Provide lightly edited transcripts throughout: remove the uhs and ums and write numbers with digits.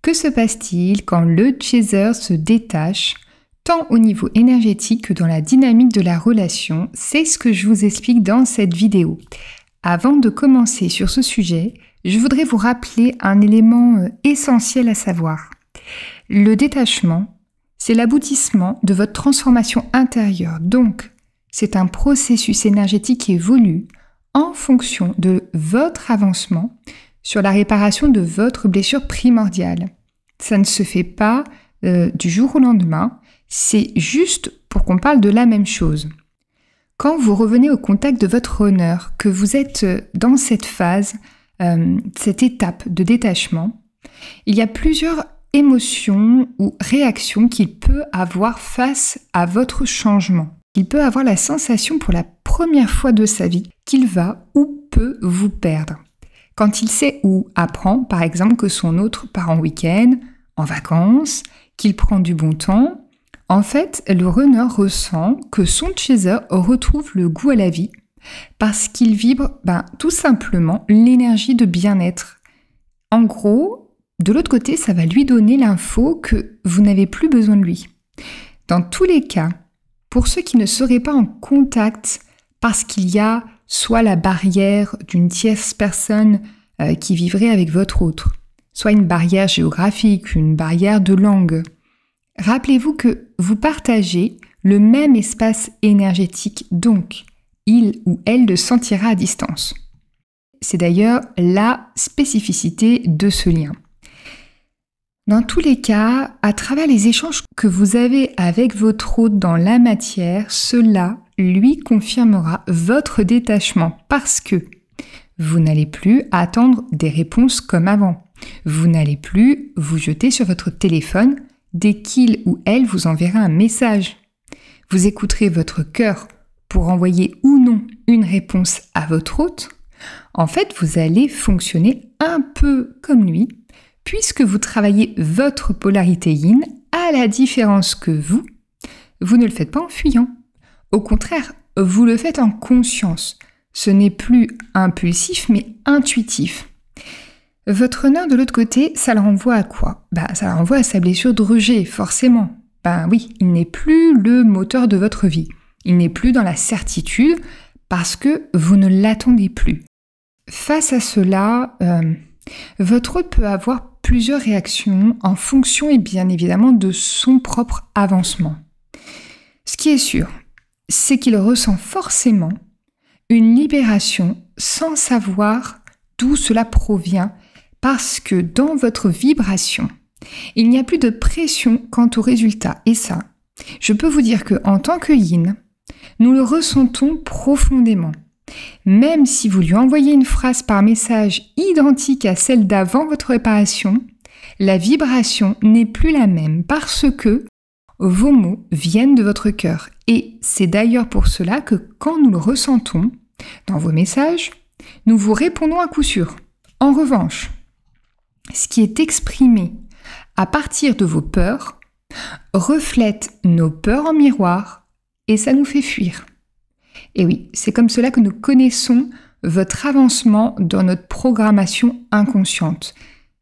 Que se passe-t-il quand le chaser se détache, tant au niveau énergétique que dans la dynamique de la relation? C'est ce que je vous explique dans cette vidéo. Avant de commencer sur ce sujet, je voudrais vous rappeler un élément essentiel à savoir. Le détachement, c'est l'aboutissement de votre transformation intérieure. Donc, c'est un processus énergétique qui évolue en fonction de votre avancement sur la réparation de votre blessure primordiale. Ça ne se fait pas du jour au lendemain, c'est juste pour qu'on parle de la même chose. Quand vous revenez au contact de votre honneur, que vous êtes dans cette phase, cette étape de détachement, il y a plusieurs émotions ou réactions qu'il peut avoir face à votre changement. Il peut avoir la sensation pour la première fois de sa vie qu'il va ou peut vous perdre. Quand il sait ou apprend, par exemple, que son autre part en week-end, en vacances, qu'il prend du bon temps, en fait, le runner ressent que son chaser retrouve le goût à la vie parce qu'il vibre tout simplement l'énergie de bien-être. En gros, de l'autre côté, ça va lui donner l'info que vous n'avez plus besoin de lui. Dans tous les cas, pour ceux qui ne seraient pas en contact parce qu'il y a soit la barrière d'une tierce personne qui vivrait avec votre autre, soit une barrière géographique, une barrière de langue. Rappelez-vous que vous partagez le même espace énergétique, donc il ou elle le sentira à distance. C'est d'ailleurs la spécificité de ce lien. Dans tous les cas, à travers les échanges que vous avez avec votre hôte dans la matière, cela lui confirmera votre détachement parce que vous n'allez plus attendre des réponses comme avant. Vous n'allez plus vous jeter sur votre téléphone dès qu'il ou elle vous enverra un message. Vous écouterez votre cœur pour envoyer ou non une réponse à votre hôte. En fait, vous allez fonctionner un peu comme lui, puisque vous travaillez votre polarité yin, à la différence que vous ne le faites pas en fuyant. Au contraire, vous le faites en conscience. Ce n'est plus impulsif, mais intuitif. Votre honneur de l'autre côté, ça le renvoie à quoi? Ça le renvoie à sa blessure de rejet, forcément. Oui, il n'est plus le moteur de votre vie. Il n'est plus dans la certitude parce que vous ne l'attendez plus. Face à cela, votre hôte peut avoir plusieurs réactions en fonction et bien évidemment de son propre avancement. Ce qui est sûr, c'est qu'il ressent forcément une libération sans savoir d'où cela provient parce que dans votre vibration, il n'y a plus de pression quant au résultat. Et ça, je peux vous dire qu'en tant que yin, nous le ressentons profondément. Même si vous lui envoyez une phrase par message identique à celle d'avant votre réparation, la vibration n'est plus la même parce que vos mots viennent de votre cœur. Et c'est d'ailleurs pour cela que quand nous le ressentons dans vos messages, nous vous répondons à coup sûr. En revanche, ce qui est exprimé à partir de vos peurs reflète nos peurs en miroir et ça nous fait fuir. Et oui, c'est comme cela que nous connaissons votre avancement dans notre programmation inconsciente.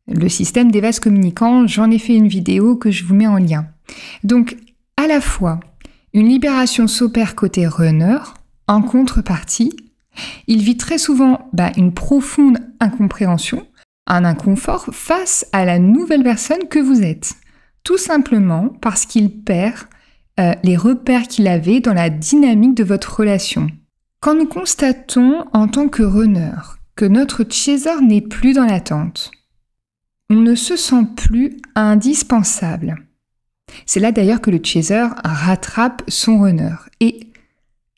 Le système des vases communicants, j'en ai fait une vidéo que je vous mets en lien. Donc, à la fois, une libération s'opère côté runner, en contrepartie, il vit très souvent une profonde incompréhension, un inconfort face à la nouvelle personne que vous êtes. Tout simplement parce qu'il perd les repères qu'il avait dans la dynamique de votre relation. Quand nous constatons en tant que runner que notre chaser n'est plus dans l'attente, on ne se sent plus indispensable. C'est là d'ailleurs que le chaser rattrape son runner. Et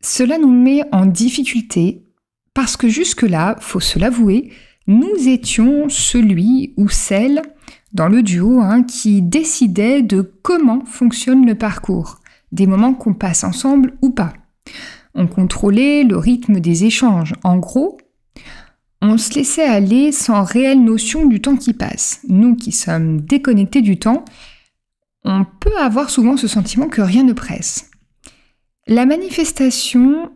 cela nous met en difficulté parce que jusque-là, faut se l'avouer, nous étions celui ou celle dans le duo qui décidait de comment fonctionne le parcours, des moments qu'on passe ensemble ou pas. On contrôlait le rythme des échanges. En gros, on se laissait aller sans réelle notion du temps qui passe. Nous qui sommes déconnectés du temps, on peut avoir souvent ce sentiment que rien ne presse. La manifestation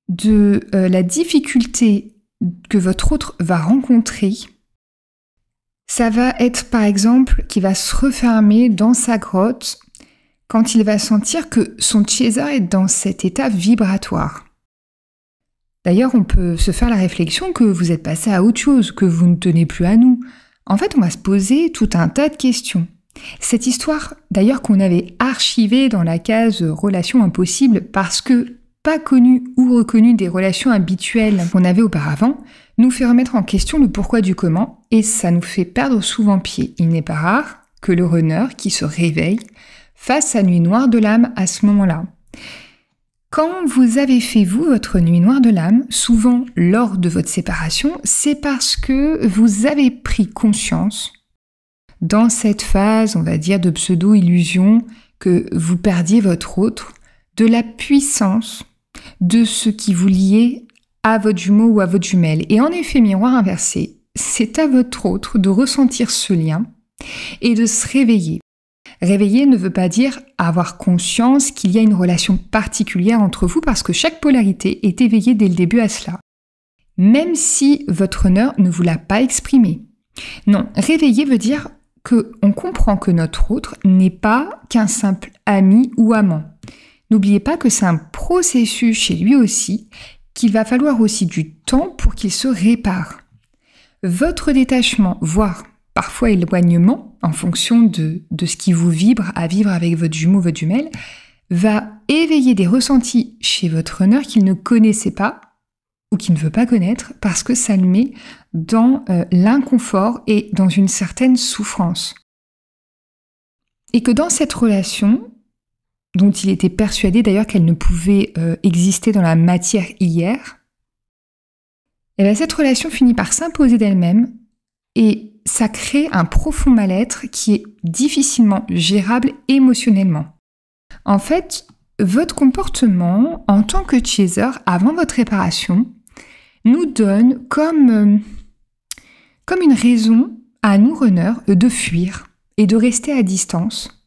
de la difficulté que votre autre va rencontrer, Ça va être par exemple qu'il va se refermer dans sa grotte quand il va sentir que son chaser est dans cet état vibratoire. D'ailleurs, on peut se faire la réflexion que vous êtes passé à autre chose, que vous ne tenez plus à nous. En fait, on va se poser tout un tas de questions. Cette histoire, d'ailleurs, qu'on avait archivée dans la case « relations impossibles » parce que pas connue ou reconnue des relations habituelles qu'on avait auparavant, nous fait remettre en question le pourquoi du comment et ça nous fait perdre souvent pied. Il n'est pas rare que le runner qui se réveille fasse sa nuit noire de l'âme à ce moment-là. Quand vous avez fait, vous, votre nuit noire de l'âme, souvent lors de votre séparation, c'est parce que vous avez pris conscience, dans cette phase, on va dire, de pseudo-illusion, que vous perdiez votre autre, de la puissance de ce qui vous liait à votre jumeau ou à votre jumelle. Et en effet, miroir inversé, c'est à votre autre de ressentir ce lien et de se réveiller. Réveiller ne veut pas dire avoir conscience qu'il y a une relation particulière entre vous parce que chaque polarité est éveillée dès le début à cela. Même si votre honneur ne vous l'a pas exprimé. Non, réveiller veut dire qu'on comprend que notre autre n'est pas qu'un simple ami ou amant. N'oubliez pas que c'est un processus chez lui aussi, qu'il va falloir aussi du temps pour qu'il se répare. Votre détachement, voire parfois éloignement, en fonction de ce qui vous vibre à vivre avec votre jumeau, votre jumelle, va éveiller des ressentis chez votre honneur qu'il ne connaissait pas ou qu'il ne veut pas connaître parce que ça le met dans l'inconfort et dans une certaine souffrance. Et que dans cette relation, dont il était persuadé d'ailleurs qu'elle ne pouvait exister dans la matière hier, et bien cette relation finit par s'imposer d'elle-même et ça crée un profond mal-être qui est difficilement gérable émotionnellement. En fait, votre comportement en tant que chaser avant votre réparation nous donne comme une raison à nous runners de fuir et de rester à distance.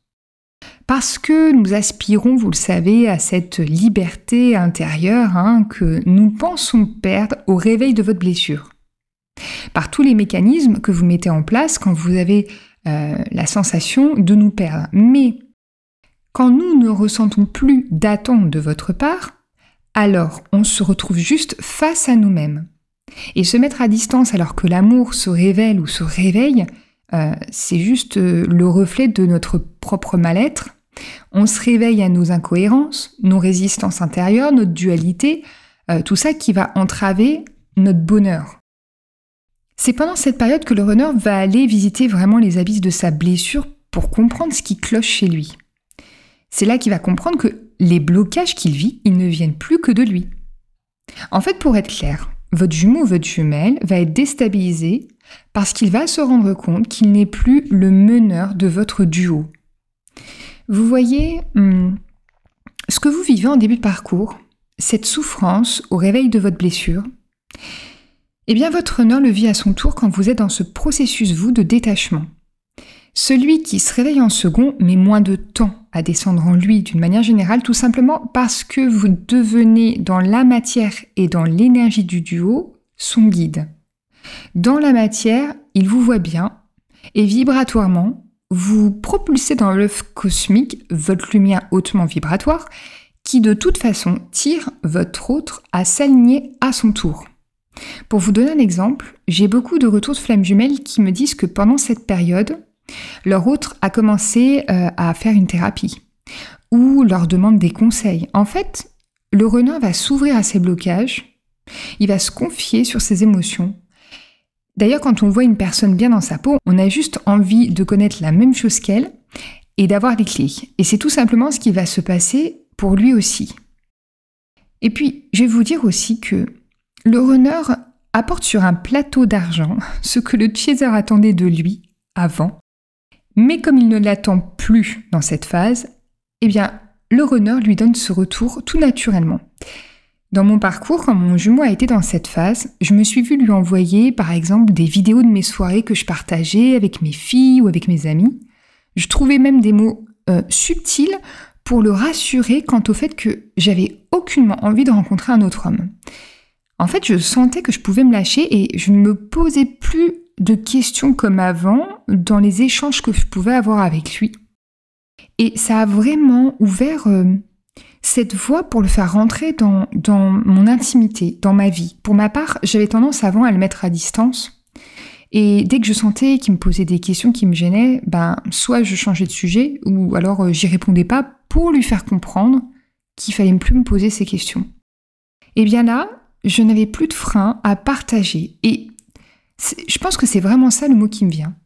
Parce que nous aspirons, vous le savez, à cette liberté intérieure que nous pensons perdre au réveil de votre blessure. Par tous les mécanismes que vous mettez en place quand vous avez la sensation de nous perdre. Mais quand nous ne ressentons plus d'attente de votre part, alors on se retrouve juste face à nous-mêmes. Et se mettre à distance alors que l'amour se révèle ou se réveille, c'est juste le reflet de notre propre mal-être. On se réveille à nos incohérences, nos résistances intérieures, notre dualité, tout ça qui va entraver notre bonheur. C'est pendant cette période que le runner va aller visiter vraiment les abysses de sa blessure pour comprendre ce qui cloche chez lui. C'est là qu'il va comprendre que les blocages qu'il vit, ils ne viennent plus que de lui. En fait, pour être clair, votre jumeau ou votre jumelle va être déstabilisé parce qu'il va se rendre compte qu'il n'est plus le meneur de votre duo. Vous voyez, ce que vous vivez en début de parcours, cette souffrance au réveil de votre blessure, eh bien votre runner le vit à son tour quand vous êtes dans ce processus, vous, de détachement. Celui qui se réveille en second met moins de temps à descendre en lui d'une manière générale, tout simplement parce que vous devenez dans la matière et dans l'énergie du duo son guide. Dans la matière, il vous voit bien et vibratoirement, vous propulsez dans l'œuf cosmique votre lumière hautement vibratoire qui de toute façon tire votre autre à s'aligner à son tour. Pour vous donner un exemple, j'ai beaucoup de retours de flammes jumelles qui me disent que pendant cette période, leur autre a commencé à faire une thérapie ou leur demande des conseils. En fait, le runner va s'ouvrir à ses blocages, il va se confier sur ses émotions. D'ailleurs, quand on voit une personne bien dans sa peau, on a juste envie de connaître la même chose qu'elle et d'avoir des clés. Et c'est tout simplement ce qui va se passer pour lui aussi. Et puis, je vais vous dire aussi que le runner apporte sur un plateau d'argent ce que le chaser attendait de lui avant, mais comme il ne l'attend plus dans cette phase, eh bien, le runner lui donne ce retour tout naturellement. Dans mon parcours, quand mon jumeau a été dans cette phase, je me suis vue lui envoyer, par exemple, des vidéos de mes soirées que je partageais avec mes filles ou avec mes amis. Je trouvais même des mots subtils pour le rassurer quant au fait que j'avais aucunement envie de rencontrer un autre homme. En fait, je sentais que je pouvais me lâcher et je ne me posais plus de questions comme avant dans les échanges que je pouvais avoir avec lui. Et ça a vraiment ouvert cette voie pour le faire rentrer dans mon intimité, dans ma vie. Pour ma part, j'avais tendance avant à le mettre à distance. Et dès que je sentais qu'il me posait des questions qui me gênaient, soit je changeais de sujet, ou alors j'y répondais pas pour lui faire comprendre qu'il fallait plus me poser ces questions. Et bien là, je n'avais plus de frein à partager. Et je pense que c'est vraiment ça le mot qui me vient.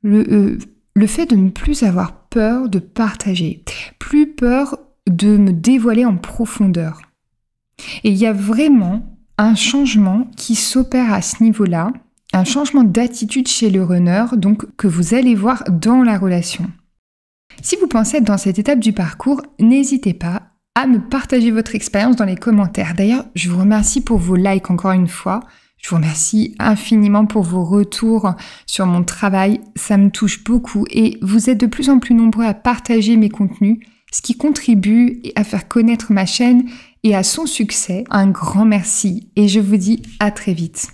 Le fait de ne plus avoir peur de partager, plus peur de me dévoiler en profondeur. Et il y a vraiment un changement qui s'opère à ce niveau-là, un changement d'attitude chez le runner, donc que vous allez voir dans la relation. Si vous pensez être dans cette étape du parcours, n'hésitez pas à me partager votre expérience dans les commentaires. D'ailleurs, je vous remercie pour vos likes encore une fois. Je vous remercie infiniment pour vos retours sur mon travail. Ça me touche beaucoup et vous êtes de plus en plus nombreux à partager mes contenus, ce qui contribue à faire connaître ma chaîne et à son succès. Un grand merci et je vous dis à très vite.